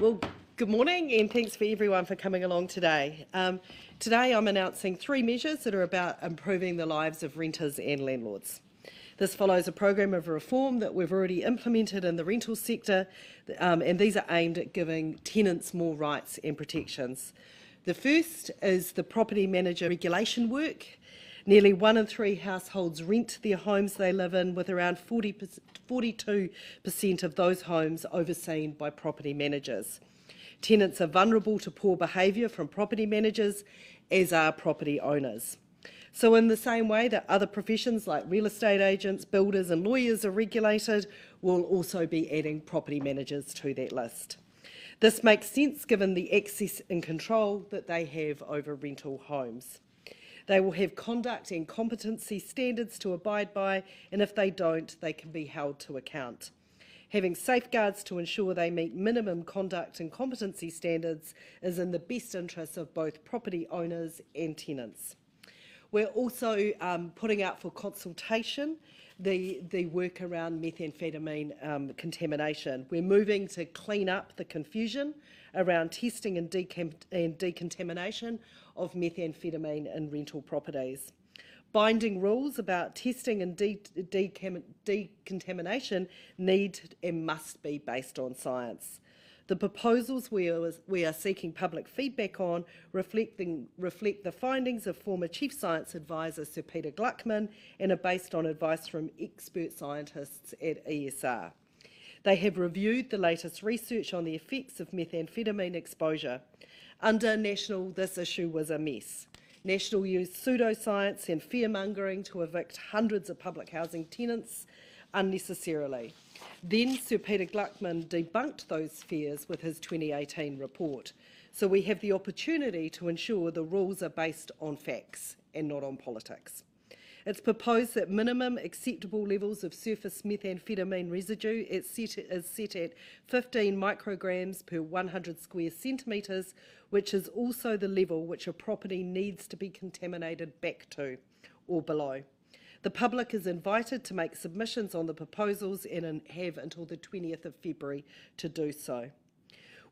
Well, good morning and thanks for everyone for coming along today. Today I'm announcing 3 measures that are about improving the lives of renters and landlords. This follows a program of reform that we've already implemented in the rental sector, and these are aimed at giving tenants more rights and protections. The first is the property manager regulation work. Nearly 1 in 3 households rent their homes they live in, with around 42% of those homes overseen by property managers. Tenants are vulnerable to poor behaviour from property managers, as are property owners. So in the same way that other professions like real estate agents, builders and lawyers are regulated, we'll also be adding property managers to that list. This makes sense given the access and control that they have over rental homes. They will have conduct and competency standards to abide by, and if they don't, they can be held to account. Having safeguards to ensure they meet minimum conduct and competency standards is in the best interests of both property owners and tenants. We're also putting out for consultation the work around methamphetamine contamination. We're moving to clean up the confusion around testing and decontamination of methamphetamine in rental properties. Binding rules about testing and decontamination need and must be based on science. The proposals we are seeking public feedback on reflect the findings of former Chief Science Advisor Sir Peter Gluckman and are based on advice from expert scientists at ESR. They have reviewed the latest research on the effects of methamphetamine exposure. Under National, this issue was a mess. National used pseudoscience and fear-mongering to evict hundreds of public housing tenants unnecessarily. Then Sir Peter Gluckman debunked those fears with his 2018 report. So we have the opportunity to ensure the rules are based on facts and not on politics. It's proposed that minimum acceptable levels of surface methamphetamine residue is set at 15 micrograms per 100 square centimetres, which is also the level which a property needs to be contaminated back to, or below. The public is invited to make submissions on the proposals and have until the 20th of February to do so.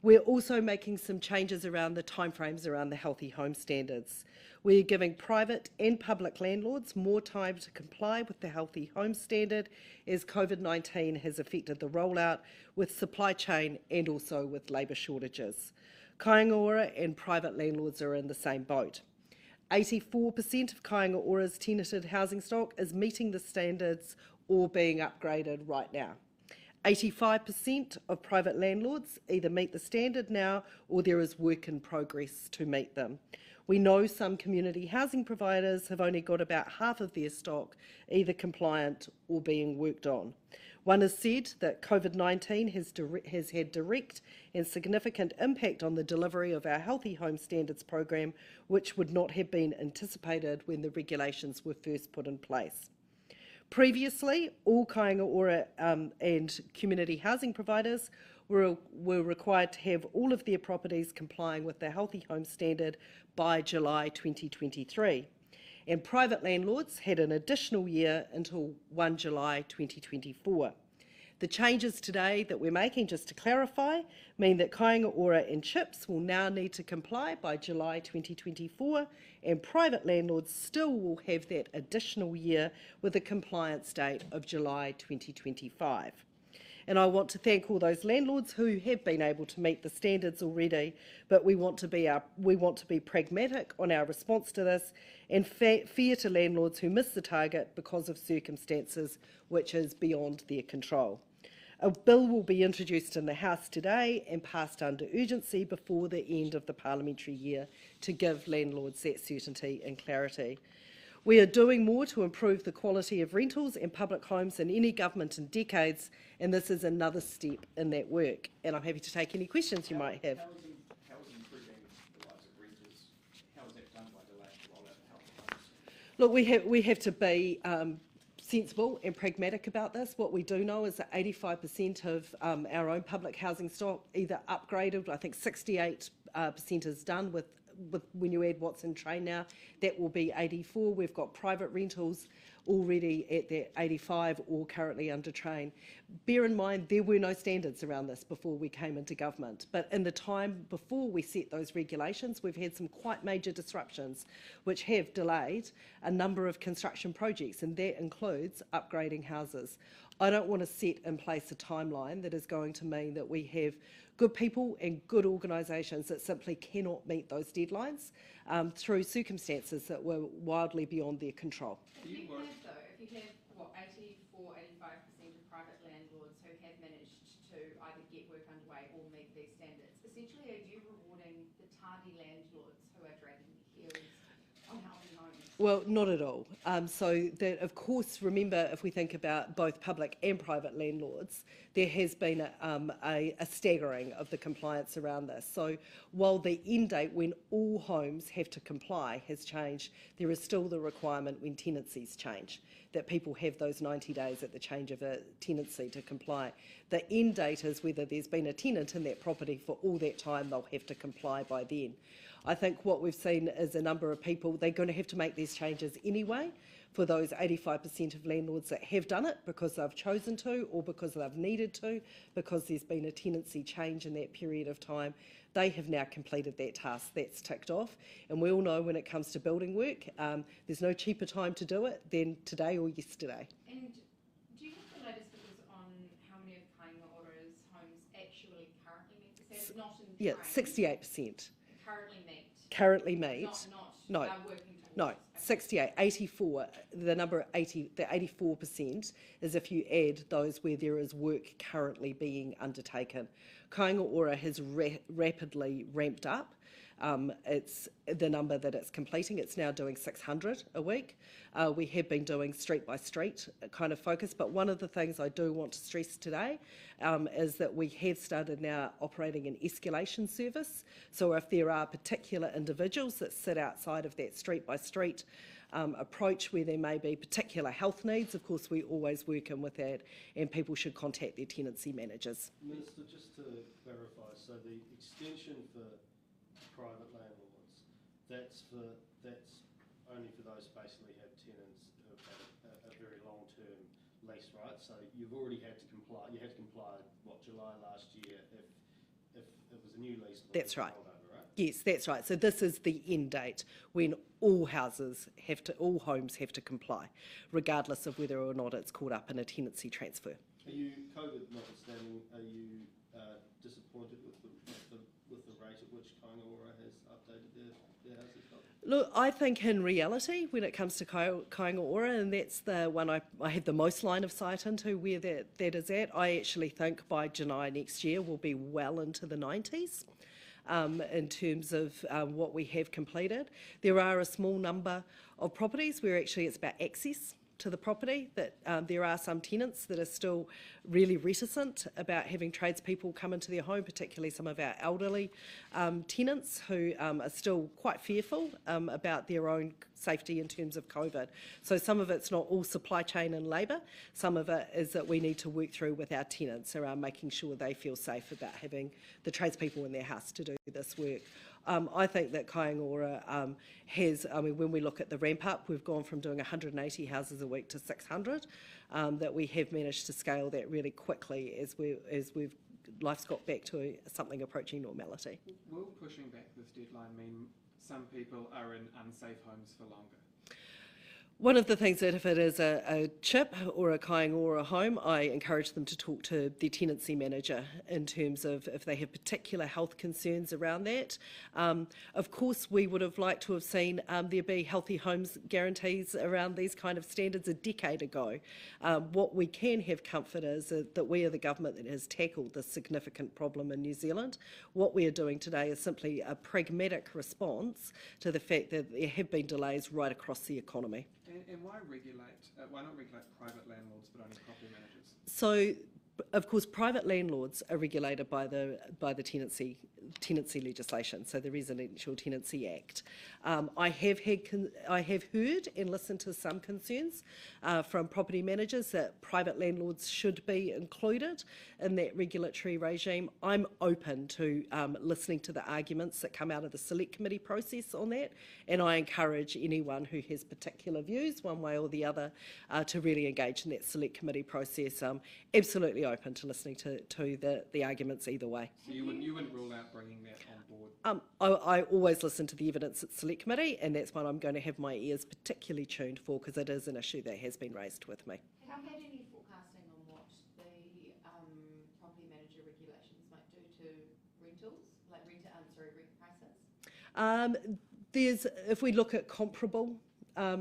We're also making some changes around the timeframes around the healthy home standards. We're giving private and public landlords more time to comply with the healthy home standard as COVID-19 has affected the rollout with supply chain and also with labour shortages. Kāinga Ora and private landlords are in the same boat. 84% of Kāinga Ora's tenanted housing stock is meeting the standards or being upgraded right now. 85% of private landlords either meet the standard now or there is work in progress to meet them. We know some community housing providers have only got about half of their stock either compliant or being worked on. One has said that COVID-19 has had direct and significant impact on the delivery of our Healthy Home Standards program, which would not have been anticipated when the regulations were first put in place. Previously, all Kāinga Ora and community housing providers were required to have all of their properties complying with the Healthy Home Standard by July 2023. And private landlords had an additional year until 1 July 2024. The changes today that we're making, just to clarify, mean that Kāinga Ora and CHIPS will now need to comply by July 2024, and private landlords still will have that additional year with a compliance date of July 2025. And I want to thank all those landlords who have been able to meet the standards already, but we want to be pragmatic on our response to this and fair to landlords who miss the target because of circumstances which is beyond their control. A bill will be introduced in the House today and passed under urgency before the end of the parliamentary year to give landlords that certainty and clarity. We are doing more to improve the quality of rentals and public homes in any government in decades, and this is another step in that work. And I'm happy to take any questions you might have. How is improving the lives of renters? How is that done by delaying the rollout of healthy homes? Look, we have to be sensible and pragmatic about this. What we do know is that 85% of our own public housing stock either upgraded. I think 68% is done with when you add what's in train now, that will be 84. We've got private rentals already at that 85 or currently under train. Bear in mind, there were no standards around this before we came into government, but in the time before we set those regulations, we've had some quite major disruptions which have delayed a number of construction projects, and that includes upgrading houses. I don't want to set in place a timeline that is going to mean that we have good people and good organisations that simply cannot meet those deadlines through circumstances that were wildly beyond their control. If you have, what, 84, 85% of private landlords who have managed to either get work underway or meet these standards, essentially are you rewarding the tardy landlords who are dragging their heels on housing homes? Well, not at all. So that, of course, remember, if we think about both public and private landlords, there has been a staggering of the compliance around this. So while the end date when all homes have to comply has changed, there is still the requirement when tenancies change, that people have those 90 days at the change of a tenancy to comply. The end date is whether there's been a tenant in that property for all that time, they'll have to comply by then. I think what we've seen is a number of people, they're going to have to make these changes anyway for those 85% of landlords that have done it because they've chosen to or because they've needed to, because there's been a tenancy change in that period of time. They have now completed that task, that's ticked off. And we all know when it comes to building work, there's no cheaper time to do it than today or yesterday. And do you have the latest figures on how many of Kāinga Ora's homes actually currently meet the standard? Not in Yeah, train. 68%. Currently meet. Currently meet. Not No. working towards. No, 68, 84, the number 80, the 84% is if you add those where there is work currently being undertaken. Kāinga Ora has rapidly ramped up. It's the number that it's completing. It's now doing 600 a week. We have been doing street by street kind of focus, but one of the things I do want to stress today is that we have started now operating an escalation service. So if there are particular individuals that sit outside of that street by street approach where there may be particular health needs, of course we always work in with that, and people should contact their tenancy managers. Minister, just to clarify, so the extension for private landlords, that's only for those basically have tenants who have had a very long-term lease, right? So you've already had to comply. You had to comply, what, July last year if it was a new lease. That's right. Over, right? Yes, that's right. So this is the end date when all homes have to comply, regardless of whether or not it's caught up in a tenancy transfer. Are you, COVID notwithstanding, are you disappointed with the rate at which Kāinga Ora has updated their housing stock? Look, I think in reality, when it comes to Kāinga Ora, and that's the one I have the most line of sight into where that is at, I actually think by July next year we'll be well into the 90s. In terms of what we have completed. There are a small number of properties where actually it's about access to the property, that there are some tenants that are still really reticent about having tradespeople come into their home, particularly some of our elderly tenants who are still quite fearful about their own safety in terms of COVID. So some of it's not all supply chain and labour, some of it is that we need to work through with our tenants around making sure they feel safe about having the tradespeople in their house to do this work. I think that Kāinga Ora has, when we look at the ramp up, we've gone from doing 180 houses a week to 600, that we have managed to scale that really quickly as life's got back to something approaching normality. Will pushing back this deadline mean some people are in unsafe homes for longer? One of the things that if it is a CHIP or a Kāinga Ora home, I encourage them to talk to their tenancy manager in terms of if they have particular health concerns around that. Of course, we would have liked to have seen there be healthy homes guarantees around these kind of standards a decade ago. What we can have comfort is that we are the government that has tackled this significant problem in New Zealand. What we are doing today is simply a pragmatic response to the fact that there have been delays right across the economy. And why not regulate private landlords but only property managers? So, of course, private landlords are regulated by the tenancy. tenancy legislation, so the Residential Tenancy Act. I have heard and listened to some concerns from property managers that private landlords should be included in that regulatory regime. I'm open to listening to the arguments that come out of the select committee process on that, and I encourage anyone who has particular views one way or the other to really engage in that select committee process. Absolutely open to listening to the arguments either way. So you wouldn't rule out bringing that on board? I always listen to the evidence at select committee, and that's one I'm going to have my ears particularly tuned for, because it is an issue that has been raised with me. Have you had any forecasting on what the property manager regulations might do to rentals, like rent prices? If we look at comparable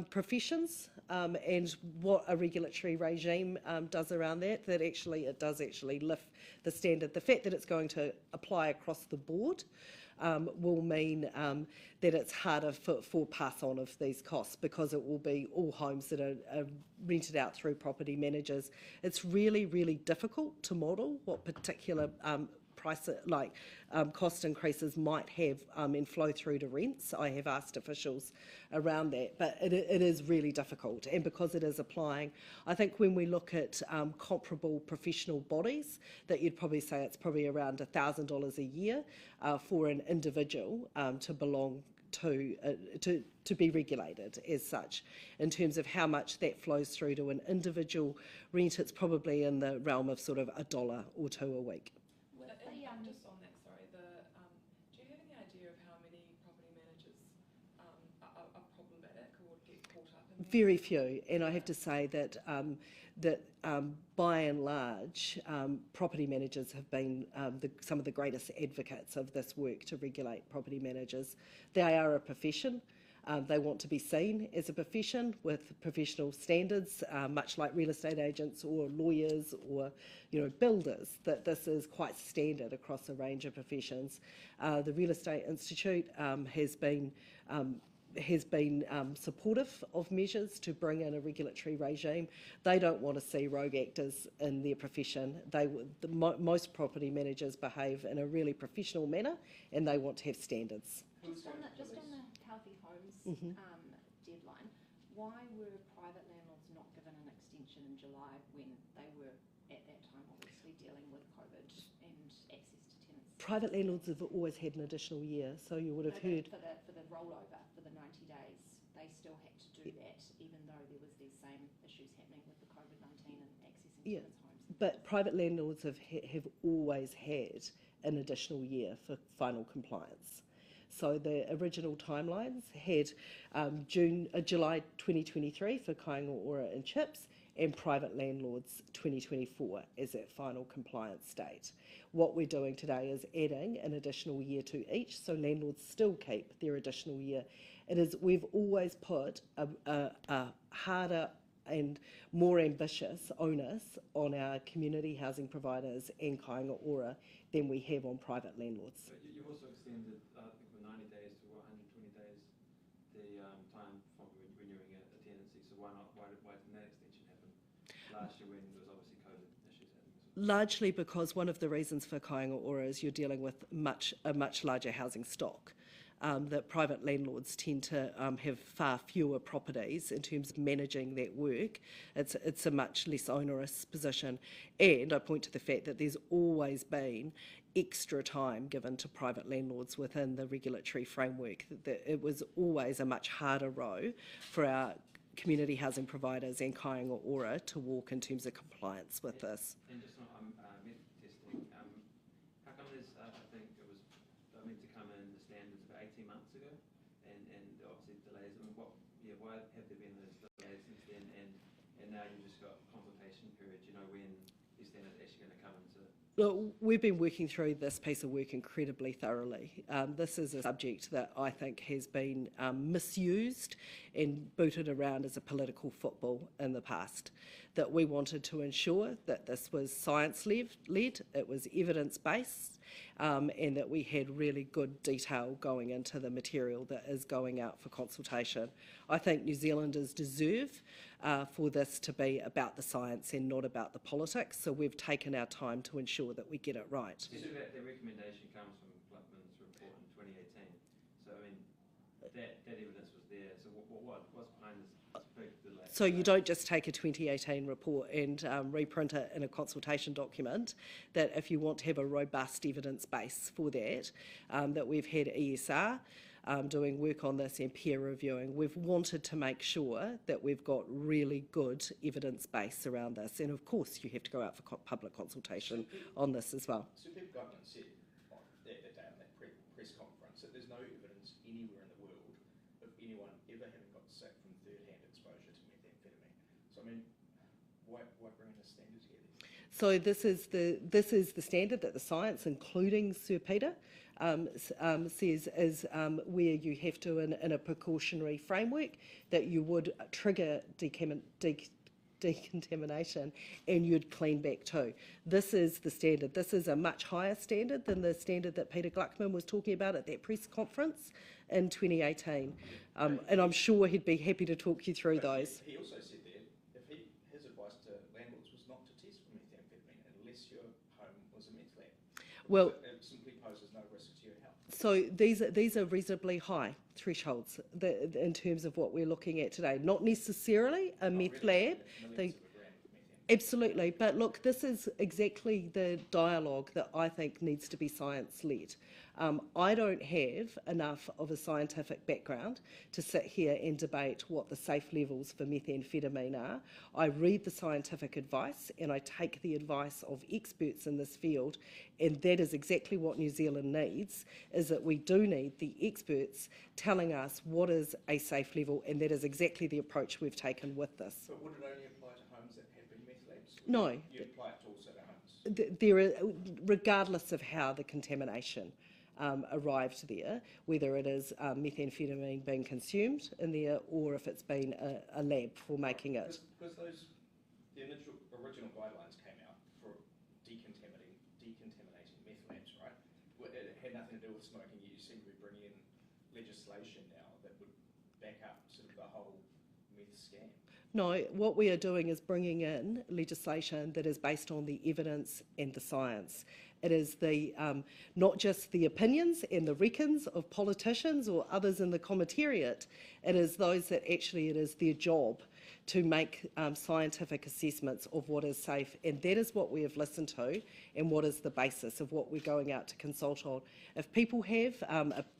professions and what a regulatory regime does around that, it does actually lift the standard. The fact that it's going to apply across the board will mean that it's harder for pass on of these costs, because it will be all homes that are rented out through property managers. It's really, really difficult to model what particular cost increases might have and flow through to rents. I have asked officials around that, but it is really difficult, and because it is applying, I think when we look at comparable professional bodies, that you'd probably say it's probably around $1,000 a year for an individual to belong to be regulated as such. In terms of how much that flows through to an individual rent, it's probably in the realm of sort of $1 or $2 a week. Just on that, sorry, do you have any idea of how many property managers are problematic or would get caught up in that? Very few, and I have to say that by and large, property managers have been some of the greatest advocates of this work to regulate property managers. They are a profession. They want to be seen as a profession with professional standards, much like real estate agents or lawyers or builders, that this is quite standard across a range of professions. The Real Estate Institute has been supportive of measures to bring in a regulatory regime. They don't want to see rogue actors in their profession. Most property managers behave in a really professional manner, and they want to have standards. Just on the Healthy Homes deadline, why were private landlords not given an extension in July when they were at that time obviously dealing with COVID and access to tenants? Private landlords have always had an additional year, so you would have heard. For the rollover, for the 90 days, they still had to do that, even though there was these same issues happening with the COVID-19 and accessing tenants' homes. But private landlords have always had an additional year for final compliance. So the original timelines had July 2023 for Kāinga Ora and Chips, and private landlords 2024 as that final compliance date. What we're doing today is adding an additional year to each, so landlords still keep their additional year. We've always put a harder and more ambitious onus on our community housing providers and Kāinga Ora than we have on private landlords. But you've also extended, I think, from 90 days to 120 days the time from renewing a tenancy. So why didn't that extension happen last year when there was obviously COVID issues happening? Largely because one of the reasons for Kāinga Ora is you're dealing with a much larger housing stock. That private landlords tend to have far fewer properties in terms of managing that work. It's a much less onerous position, and I point to the fact that there's always been extra time given to private landlords within the regulatory framework. That it was always a much harder row for our community housing providers and Kāinga Ora to walk in terms of compliance with this. And just on meth testing, how come there's, I think it was meant to come in the standards about 18 months ago, and obviously delays. I mean, why have there been those delays since then, and now you've just got consultation period, when these standards are actually going to come into? Look, we've been working through this piece of work incredibly thoroughly. This is a subject that I think has been misused and booted around as a political football in the past. That we wanted to ensure that this was science-led, it was evidence-based, and that we had really good detail going into the material that is going out for consultation. I think New Zealanders deserve for this to be about the science and not about the politics, so we've taken our time to ensure that we get it right. So that the recommendation comes from Blackman's that evidence was there, so what's behind this big delay? So you don't just take a 2018 report and reprint it in a consultation document, that if you want to have a robust evidence base for that, that we've had ESR doing work on this and peer reviewing. We've wanted to make sure that we've got really good evidence base around this. And of course you have to go out for public consultation on this as well. So Pip Gutman said that day on that press conference that there's no evidence anywhere in the world of anyone ever having got sick from third-hand exposure to methamphetamine. So I mean, why bring the standard together? So this is the standard that the science, including Sir Peter, says is where you have to, in a precautionary framework, that you would trigger decontamination and you'd clean back too. This is the standard. This is a much higher standard than the standard that Peter Gluckman was talking about at that press conference in 2018. And I'm sure he'd be happy to talk you through those. He also said that his advice to landlords was not to test for methamphetamine unless your home was a meth lab. Well, it simply poses no risk to your health. so these are reasonably high thresholds in terms of what we're looking at today. Not necessarily a meth lab. Absolutely, but look, this is exactly the dialogue that I think needs to be science-led. I don't have enough of a scientific background to sit here and debate what the safe levels for methamphetamine are. I read the scientific advice and I take the advice of experts in this field, and that is exactly what New Zealand needs, is that we do need the experts telling us what is a safe level, and that is exactly the approach we've taken with this. But would it only apply to homes that have been meth labs? No. You apply it to also to homes? There are, regardless of how the contamination arrived there, whether it is methamphetamine being consumed in there or if it's been a lab for making it. Because the original guidelines came out for decontaminating meth labs, right? It had nothing to do with smoking. You seem to be bringing in legislation now that would back up sort of the whole meth scam. No, what we are doing is bringing in legislation that is based on the evidence and the science. It is the not just the opinions and the reckons of politicians or others in the commentariat. It is those that actually it is their job to make scientific assessments of what is safe, and that is what we have listened to and what is the basis of what we're going out to consult on. If people have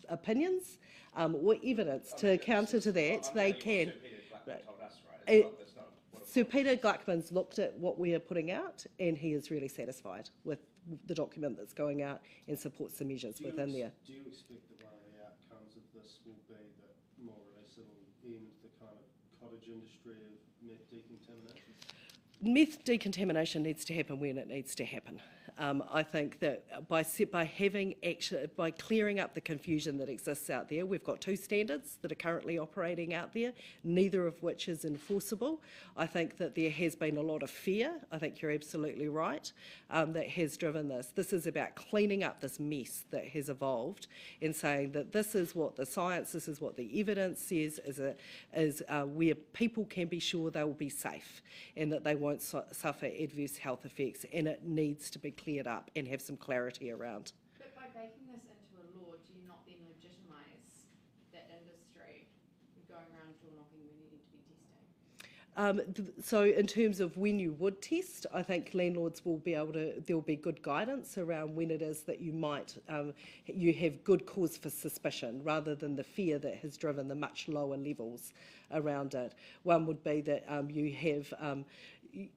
opinions or evidence to counter to that, they can. Sir Peter Gluckman's looked at what we are putting out and he is really satisfied with the document that's going out and supports the measures within there. Do you expect that one of the outcomes of this will be that more or less it'll end the kind of cottage industry of meth decontamination? Meth decontamination needs to happen when it needs to happen. I think that by clearing up the confusion that exists out there, we've got two standards that are currently operating out there, neither of which is enforceable. I think that there has been a lot of fear, I think you're absolutely right, that has driven this. This is about cleaning up this mess that has evolved and saying that this is what the science, this is what the evidence says, is where people can be sure they will be safe and that they won't suffer adverse health effects, and it needs to be cleared up and have some clarity around. But by making this into a law, do you not then legitimise that industry going around door knocking when you need to be testing? So in terms of when you would test, I think landlords will be able to, there will be good guidance around when it is that you might, you have good cause for suspicion rather than the fear that has driven the much lower levels around it. One would be that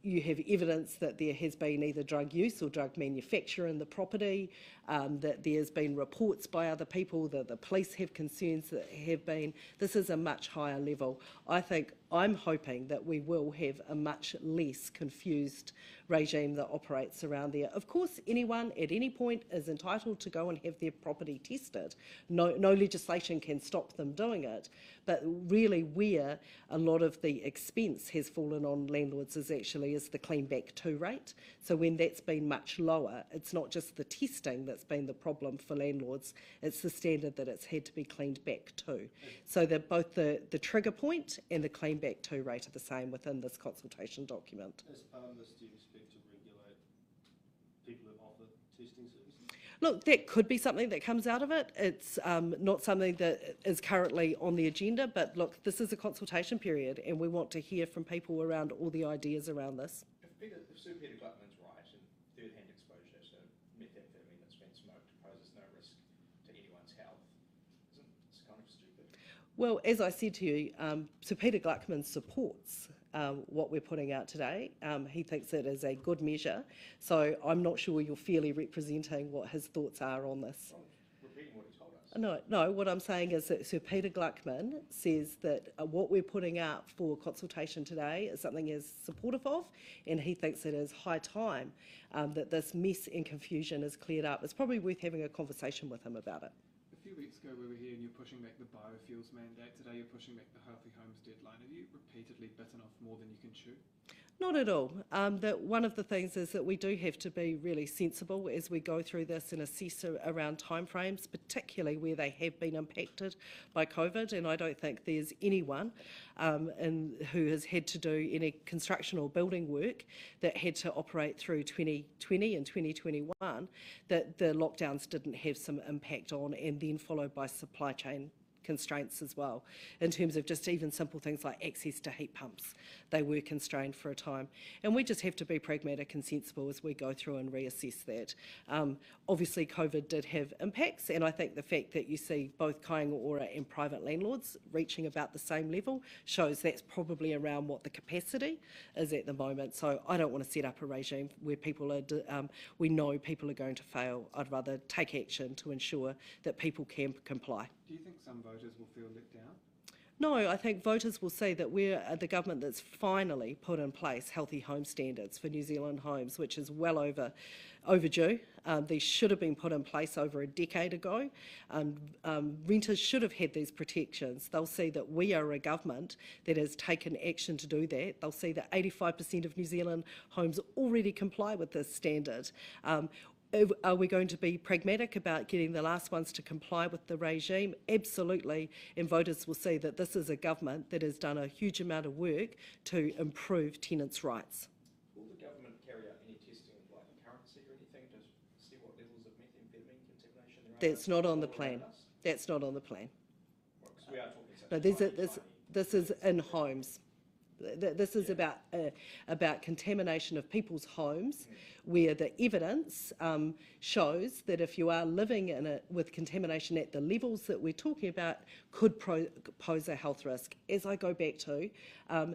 you have evidence that there has been either drug use or drug manufacture in the property, that there's been reports by other people, that the police have concerns that have been. This is a much higher level. I'm hoping that we will have a much less confused regime that operates around there. Of course, anyone at any point is entitled to go and have their property tested. No legislation can stop them doing it. But really where a lot of the expense has fallen on landlords is the clean back to rate. So when that's been much lower, it's not just the testing that's been the problem for landlords, it's the standard that it's had to be cleaned back to. So that both the trigger point and the clean back to rate are the same within this consultation document. As part of this, do you expect to regulate people who offer offer testing services? Look, that could be something that comes out of it. It's not something that is currently on the agenda, but look, this is a consultation period and we want to hear from people around all the ideas around this. If Sir Peter Gluckman's right and third-hand exposure to methamphetamine that's been smoked poses no risk to anyone's health, isn't it kind of stupid? Well, as I said to you, Sir Peter Gluckman supports what we're putting out today. He thinks it is a good measure, so I'm not sure you're fairly representing what his thoughts are on this. I'm repeating what he told us. No, what I'm saying is that Sir Peter Gluckman says that what we're putting out for consultation today is something he's supportive of, and he thinks it is high time that this mess and confusion is cleared up. It's probably worth having a conversation with him about it. A few weeks ago we were here and you're pushing back the biofuels mandate. Today you're pushing back the Healthy Homes deadline. Have you repeatedly bitten off more than you can chew? Not at all. That one of the things is that we do have to be really sensible as we go through this and assess around timeframes, particularly where they have been impacted by COVID. And I don't think there's anyone who has had to do any construction or building work that had to operate through 2020 and 2021 that the lockdowns didn't have some impact on, and then followed by supply chain constraints as well, in terms of just even simple things like access to heat pumps. They were constrained for a time. And we just have to be pragmatic and sensible as we go through and reassess that. Obviously, COVID did have impacts, and I think the fact that you see both Kāinga Ora and private landlords reaching about the same level shows that's probably around what the capacity is at the moment. So I don't want to set up a regime where people are, we know people are going to fail. I'd rather take action to ensure that people can comply. Do you think some voters will feel let down? No, I think voters will see that we're the government that's finally put in place healthy home standards for New Zealand homes, which is well overdue. These should have been put in place over a decade ago. Renters should have had these protections. They'll see that we are a government that has taken action to do that. They'll see that 85% of New Zealand homes already comply with this standard. Are we going to be pragmatic about getting the last ones to comply with the regime? Absolutely, and voters will see that this is a government that has done a huge amount of work to improve tenants' rights. Will the government carry out any testing of like currency or anything to see what levels of methamphetamine contamination there are? That's not on the plan. That's not on the plan. Well, 'cause we are talking such No, this is in homes. This is about contamination of people's homes, where the evidence shows that if you are living in it with contamination at the levels that we're talking about, could pose a health risk. As I go back to,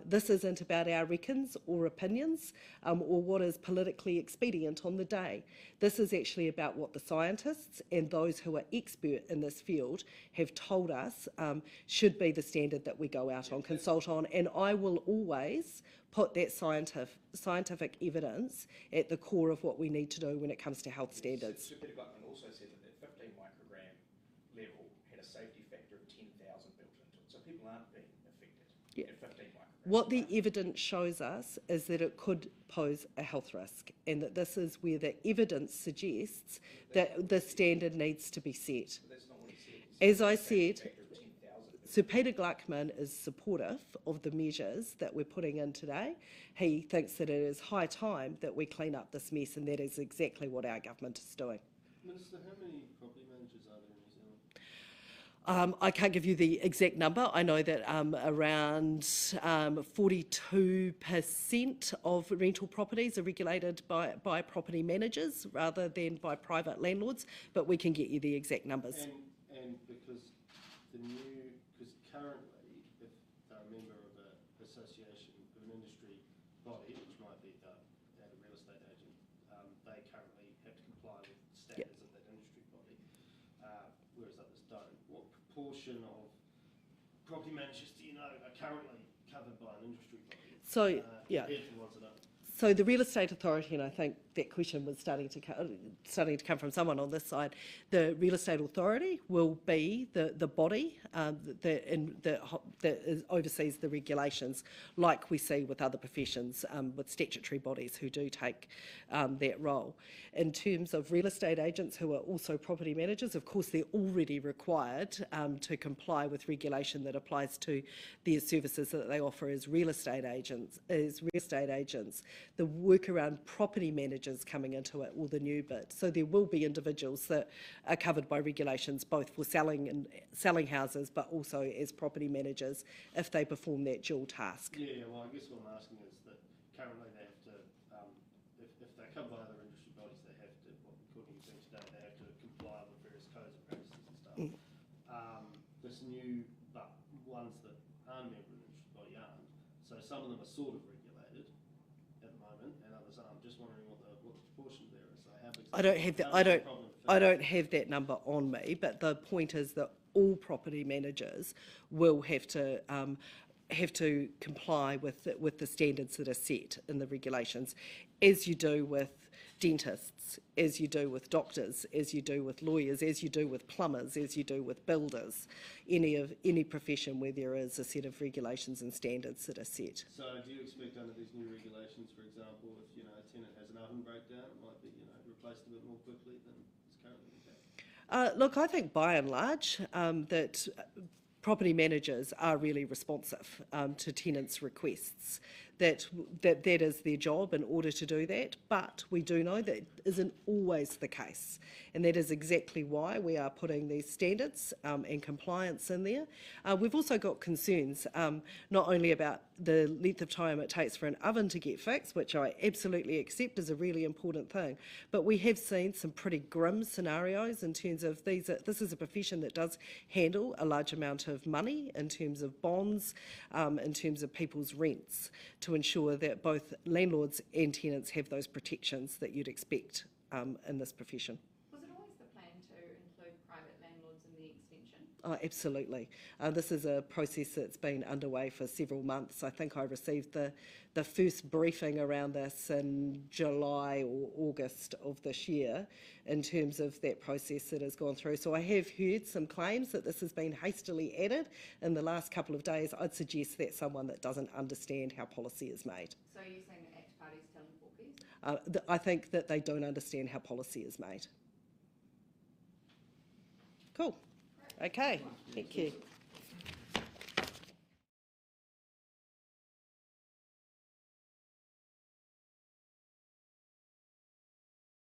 this isn't about our reckons or opinions or what is politically expedient on the day. This is actually about what the scientists and those who are expert in this field have told us should be the standard that we go out on, consult on, and I will always put that scientific evidence at the core of what we need to do when it comes to health standards. Sir Peter Gluckman also said that the 15 microgram level had a safety factor of 10,000 built into it, so people aren't being affected at 15 micrograms. What the evidence shows us is that it could pose a health risk, and that this is where the evidence suggests that the standard needs to be set. But that's not what he said. As I said, Factor of 10,000. Sir Peter Gluckman is supportive of the measures that we're putting in today. He thinks that it is high time that we clean up this mess, and that is exactly what our government is doing. Minister, how many property managers are there in New Zealand? I can't give you the exact number. I know that around 42% of rental properties are regulated by property managers rather than by private landlords, but we can get you the exact numbers. And because currently, if they're a member of an association, of an industry body, which might be a real estate agent, they currently have to comply with standards of that industry body, whereas others don't. What proportion of property managers do you know are currently covered by an industry body? So, yeah. Compared to ones that aren't? So the Real Estate Authority, and I think that question was starting to come from someone on this side, the Real Estate Authority will be the body that oversees the regulations, like we see with other professions, with statutory bodies who do take that role. In terms of real estate agents who are also property managers, of course they're already required to comply with regulation that applies to their services that they offer as real estate agents. The work around property managers managers coming into it, or the new bit. So there will be individuals that are covered by regulations, both for selling houses, but also as property managers, if they perform that dual task. Yeah, well, I guess what I'm asking is that currently they have to, if they're covered by other industry bodies, they have to, according to today, they have to comply with various codes and practices and stuff. This new, but ones that aren't a member of an industry body aren't. So some of them are sort of regulated at the moment, and others aren't. Just wondering what the proportion there is. Like how big I don't have that. I don't have that number on me, but the point is that all property managers will have to comply with the standards that are set in the regulations, as you do with dentists, as you do with doctors, as you do with lawyers, as you do with plumbers, as you do with builders, any profession where there is a set of regulations and standards that are set. So do you expect under these new regulations, for example, if a tenant has an oven breakdown, it might be replaced a bit more quickly than is currently the case? Look, I think by and large that property managers are really responsive to tenants' requests. That is their job in order to do that, but we do know that isn't always the case, and that is exactly why we are putting these standards and compliance in there. We've also got concerns not only about the length of time it takes for an oven to get fixed, which I absolutely accept is a really important thing, but we have seen some pretty grim scenarios in terms of this is a profession that does handle a large amount of money in terms of bonds, in terms of people's rents, to ensure that both landlords and tenants have those protections that you'd expect in this profession. Was it always the plan to include private landlords in the extension? Oh, absolutely. This is a process that's been underway for several months. I think I received the first briefing around this in July or August of this year in terms of that process that has gone through. So I have heard some claims that this has been hastily added in the last couple of days. I'd suggest that's someone that doesn't understand how policy is made. So you're saying the ACT Party's telling porkies? I think that they don't understand how policy is made. Cool. Okay, thank you.